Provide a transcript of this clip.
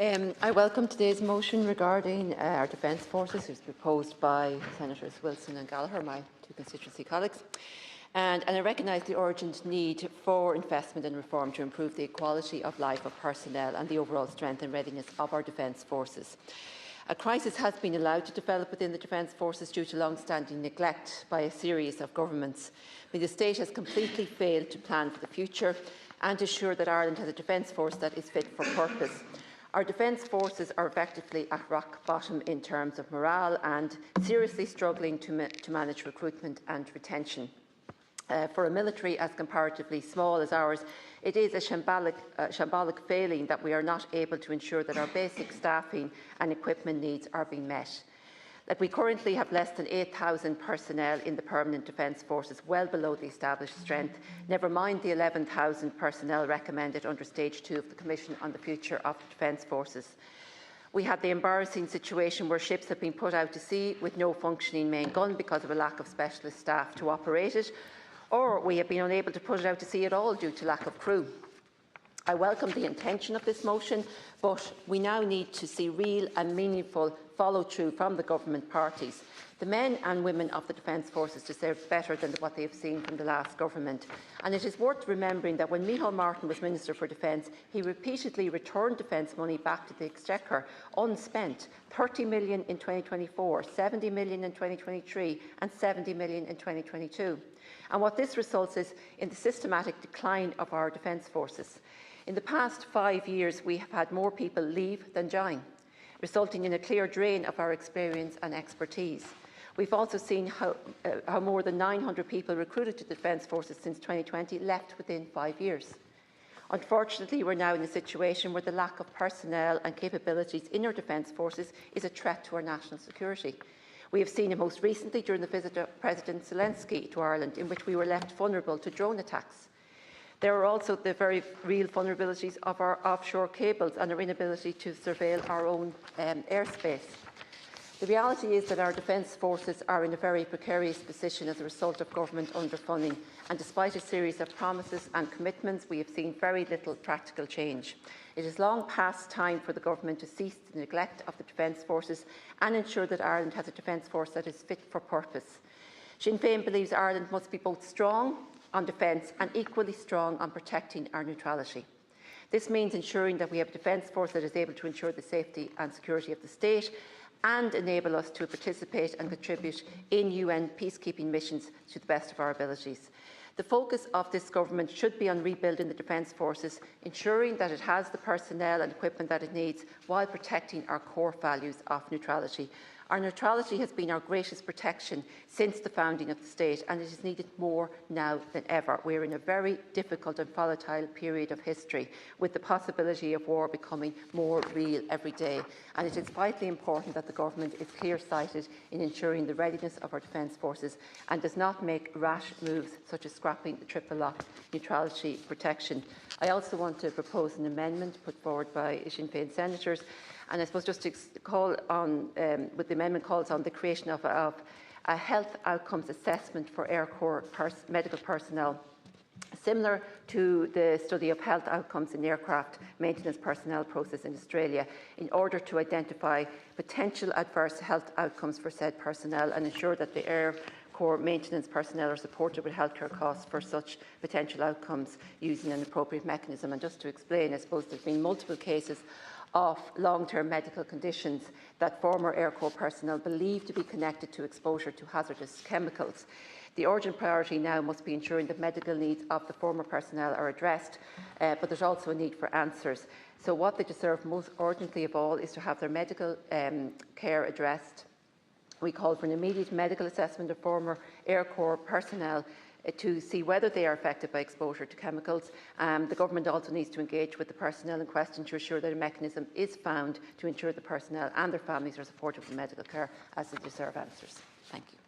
I welcome today's motion regarding our Defence Forces. It was proposed by Senators Wilson and Gallagher, my two constituency colleagues. And I recognise the urgent need for investment and reform to improve the quality of life of personnel and the overall strength and readiness of our Defence Forces. A crisis has been allowed to develop within the Defence Forces due to long-standing neglect by a series of governments. The state has completely failed to plan for the future and to ensure that Ireland has a Defence Force that is fit for purpose. Our Defence Forces are effectively at rock bottom in terms of morale and seriously struggling to manage recruitment and retention. For a military as comparatively small as ours, it is a shambolic failing that we are not able to ensure that our basic staffing and equipment needs are being met. We currently have less than 8,000 personnel in the permanent Defence Forces, well below the established strength, never mind the 11,000 personnel recommended under Stage 2 of the Commission on the Future of the Defence Forces. We had the embarrassing situation where ships have been put out to sea with no functioning main gun because of a lack of specialist staff to operate it, or we have been unable to put it out to sea at all due to lack of crew. I welcome the intention of this motion, but we now need to see real and meaningful follow-through from the government parties. The men and women of the Defence Forces deserve better than what they have seen from the last government. And it is worth remembering that when Micheál Martin was Minister for Defence, he repeatedly returned defence money back to the Exchequer unspent, 30 million in 2024, 70 million in 2023 and 70 million in 2022. And what this results is in the systematic decline of our Defence Forces. In the past 5 years, we have had more people leave than join, resulting in a clear drain of our experience and expertise. We've also seen how more than 900 people recruited to the Defence Forces since 2020 left within 5 years. Unfortunately, we're now in a situation where the lack of personnel and capabilities in our Defence Forces is a threat to our national security. We have seen it most recently during the visit of President Zelensky to Ireland, in which we were left vulnerable to drone attacks. There are also the very real vulnerabilities of our offshore cables and our inability to surveil our own airspace. The reality is that our Defence Forces are in a very precarious position as a result of government underfunding, and despite a series of promises and commitments, we have seen very little practical change. It is long past time for the government to cease the neglect of the Defence Forces and ensure that Ireland has a Defence Force that is fit for purpose. Sinn Féin believes Ireland must be both strong on defence and equally strong on protecting our neutrality. This means ensuring that we have a Defence Force that is able to ensure the safety and security of the state and enable us to participate and contribute in UN peacekeeping missions to the best of our abilities. The focus of this government should be on rebuilding the Defence Forces, ensuring that it has the personnel and equipment that it needs while protecting our core values of neutrality. Our neutrality has been our greatest protection since the founding of the state, and it is needed more now than ever. We are in a very difficult and volatile period of history, with the possibility of war becoming more real every day. And it is vitally important that the government is clear-sighted in ensuring the readiness of our Defence Forces and does not make rash moves such as scrapping the triple lock neutrality protection. I also want to propose an amendment put forward by Sinn Féin senators. And I suppose just to call on, with the amendment calls on the creation of a health outcomes assessment for Air Corps medical personnel, similar to the study of health outcomes in aircraft maintenance personnel process in Australia, in order to identify potential adverse health outcomes for said personnel and ensure that the Air Corps maintenance personnel are supported with healthcare costs for such potential outcomes using an appropriate mechanism. And just to explain, I suppose there's been multiple cases of long-term medical conditions that former Air Corps personnel believe to be connected to exposure to hazardous chemicals. The urgent priority now must be ensuring that medical needs of the former personnel are addressed, but there's also a need for answers. So what they deserve most urgently of all is to have their medical care addressed. We call for an immediate medical assessment of former Air Corps personnel to see whether they are affected by exposure to chemicals. The government also needs to engage with the personnel in question to ensure that a mechanism is found to ensure the personnel and their families are supported with medical care as they deserve answers. Thank you.